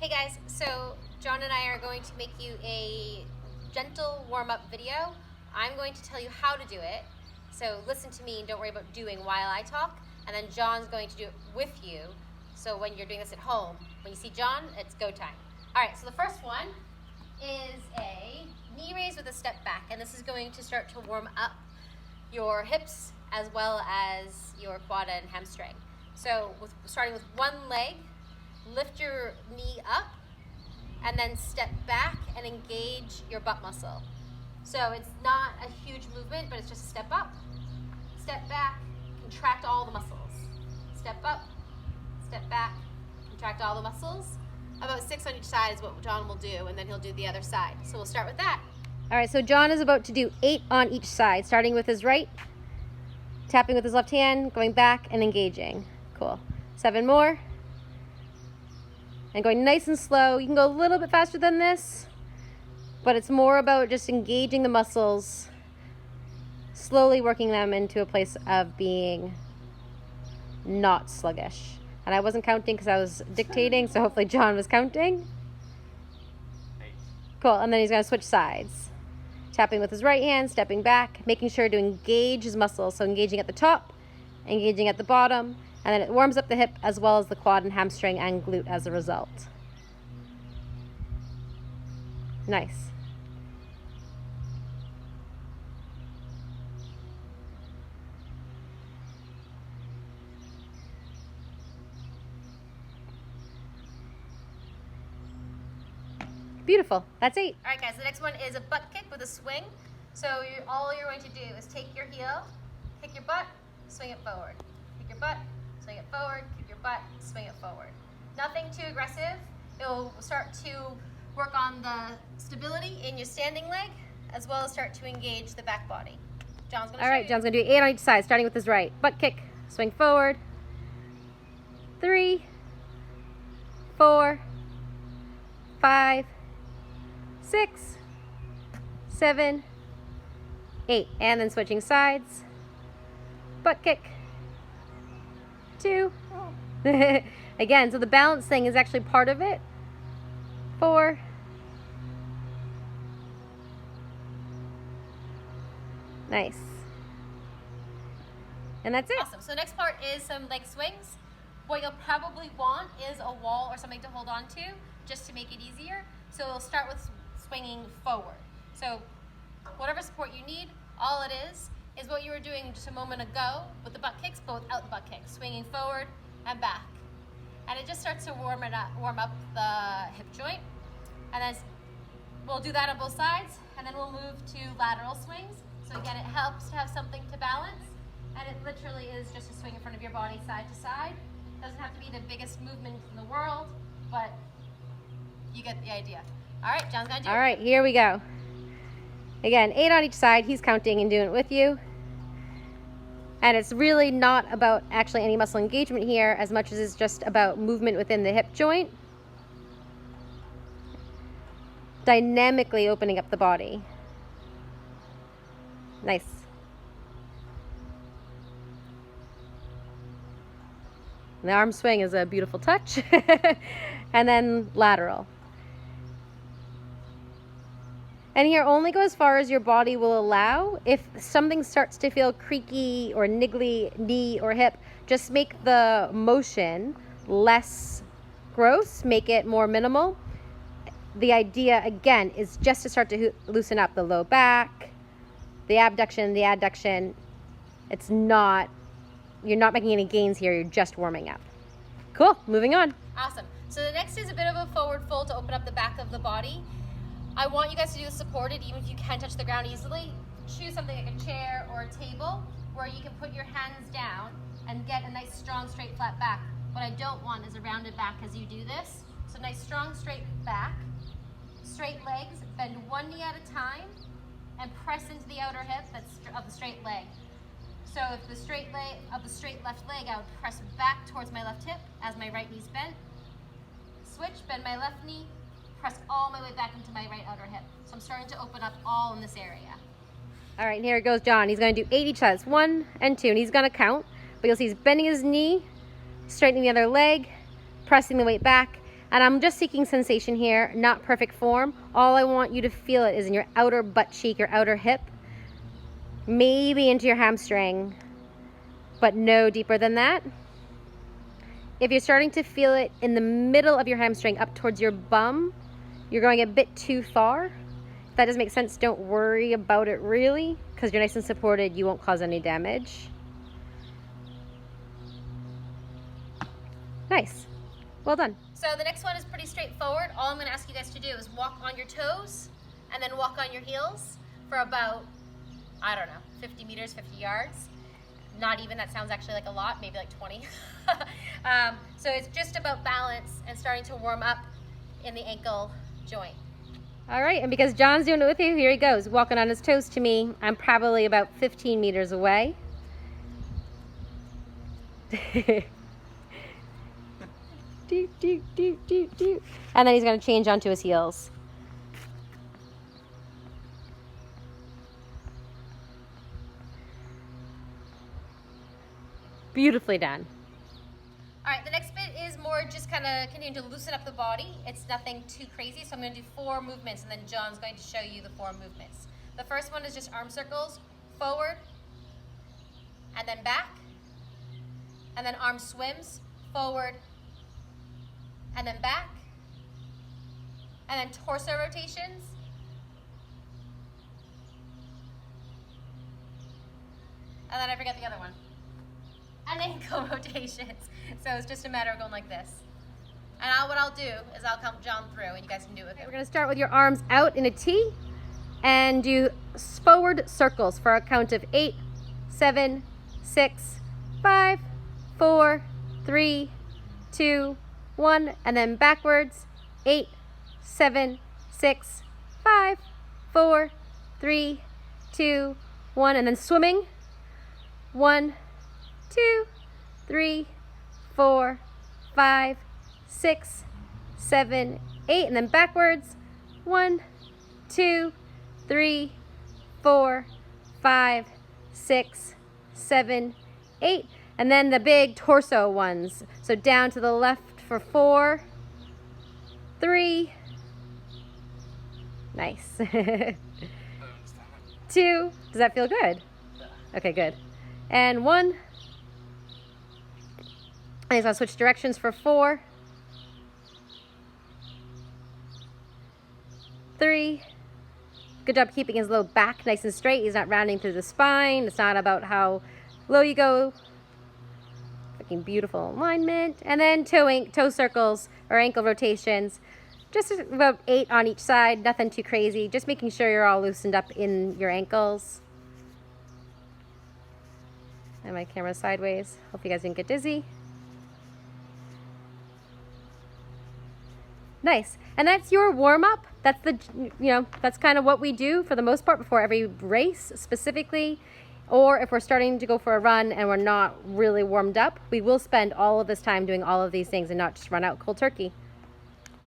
Hey guys, so John and I are going to make you a gentle warm-up video. I'm going to tell you how to do it, so listen to me and don't worry about doing while I talk, and then John's going to do it with you, so when you're doing this at home, when you see John, it's go time. Alright, so the first one is a knee raise with a step back, and this is going to start to warm up your hips as well as your quad and hamstring. So starting with one leg, lift your knee up and then step back and engage your butt muscle. So it's not a huge movement, but it's just step up, step back, contract all the muscles. Step up, step back, contract all the muscles. About 6 on each side is what John will do, and then he'll do the other side. So we'll start with that. All right, so John is about to do 8 on each side, starting with his right, tapping with his left hand, going back and engaging. Cool. 7 more. And going nice and slow. You can go a little bit faster than this, but it's more about just engaging the muscles, slowly working them into a place of being not sluggish. And I wasn't counting because I was dictating, so hopefully John was counting. 8. Cool, and then he's gonna switch sides. Tapping with his right hand, stepping back, making sure to engage his muscles. So engaging at the top, engaging at the bottom, and then it warms up the hip as well as the quad and hamstring and glute as a result. Nice. Beautiful. That's 8. All right, guys, the next one is a butt kick with a swing. So all you're going to do is take your heel, kick your butt, swing it forward. Kick your butt, swing it forward, kick your butt, swing it forward. Nothing too aggressive. It'll start to work on the stability in your standing leg, as well as start to engage the back body. John's gonna show you. John's gonna do 8 on each side, starting with his right. Butt kick, swing forward. 3, 4, 5, 6, 7, 8. And then switching sides. Butt kick. 2. Again, so the balance thing is actually part of it. 4. Nice. And that's it. Awesome. So the next part is some leg swings. What you'll probably want is a wall or something to hold on to just to make it easier. So we'll start with swinging forward. So whatever support you need, all it is what you were doing just a moment ago with the butt kicks, but without the butt kicks, swinging forward and back. And it just starts to warm up the hip joint. And then we'll do that on both sides, and then we'll move to lateral swings. So again, it helps to have something to balance, and it literally is just a swing in front of your body side to side. Doesn't have to be the biggest movement in the world, but you get the idea. All right, John's gonna do it. All right, here we go. Again, 8 on each side. He's counting and doing it with you. And it's really not about actually any muscle engagement here as much as it's just about movement within the hip joint. Dynamically opening up the body. Nice. The arm swing is a beautiful touch. And then lateral. And here, only go as far as your body will allow. If something starts to feel creaky or niggly, knee or hip, just make the motion less gross, make it more minimal. The idea, again, is just to start to loosen up the low back, the abduction, the adduction. It's not, you're not making any gains here, you're just warming up. Cool, moving on. Awesome. So the next is a bit of a forward fold to open up the back of the body. I want you guys to do this supported, even if you can't touch the ground easily. Choose something like a chair or a table where you can put your hands down and get a nice, strong, straight, flat back. What I don't want is a rounded back as you do this. So nice, strong, straight back. Straight legs, bend one knee at a time and press into the outer hip of the straight leg. So if the straight leg of the straight left leg, I would press back towards my left hip as my right knee's bent. Switch, bend my left knee, press all my way back into my right outer hip. So I'm starting to open up all in this area. All right, here goes John. He's going to do 8 each side. 1 and 2, and he's going to count. But you'll see he's bending his knee, straightening the other leg, pressing the weight back. And I'm just seeking sensation here, not perfect form. All I want you to feel it is in your outer butt cheek, your outer hip, maybe into your hamstring, but no deeper than that. If you're starting to feel it in the middle of your hamstring up towards your bum, you're going a bit too far. If that doesn't make sense, don't worry about it really, because you're nice and supported, you won't cause any damage. Nice. Well done. So the next one is pretty straightforward. All I'm going to ask you guys to do is walk on your toes and then walk on your heels for about, I don't know, 50 meters, 50 yards. Not even, that sounds actually like a lot, maybe like 20. So it's just about balance and starting to warm up in the ankle joint. All right, and because John's doing it with you, here he goes, walking on his toes to me. I'm probably about 15 meters away. Do, do, do, do, do. And then he's going to change onto his heels. Beautifully done. All right, the next bit is more just kind of continuing to loosen up the body. It's nothing too crazy, so I'm going to do 4 movements, and then John's going to show you the 4 movements. The first one is just arm circles, forward, and then back, and then arm swims, forward, and then back, and then torso rotations, and then I forget the other one, and ankle rotations. So it's just a matter of going like this. And what I'll do is I'll count John through and you guys can do it. Okay, we're gonna start with your arms out in a T and do forward circles for a count of 8, 7, 6, 5, 4, 3, 2, 1, and then backwards, 8, 7, 6, 5, 4, 3, 2, 1, and then swimming, 1, 2, 3, 4, 5, 6, 7, 8, and then backwards, 1, 2, 3, 4, 5, 6, 7, 8, and then the big torso ones. So down to the left for 4, 3, nice. 2, does that feel good? Okay, good. And 1. And so I'll switch directions for 4, 3. Good job keeping his low back nice and straight. He's not rounding through the spine. It's not about how low you go. Looking beautiful alignment. And then toe circles or ankle rotations. Just about 8 on each side. Nothing too crazy. Just making sure you're all loosened up in your ankles. And my camera sideways. Hope you guys didn't get dizzy. Nice. And that's your warm-up. That's that's kind of what we do for the most part before every race specifically. Or if we're starting to go for a run and we're not really warmed up, we will spend all of this time doing all of these things and not just run out cold turkey.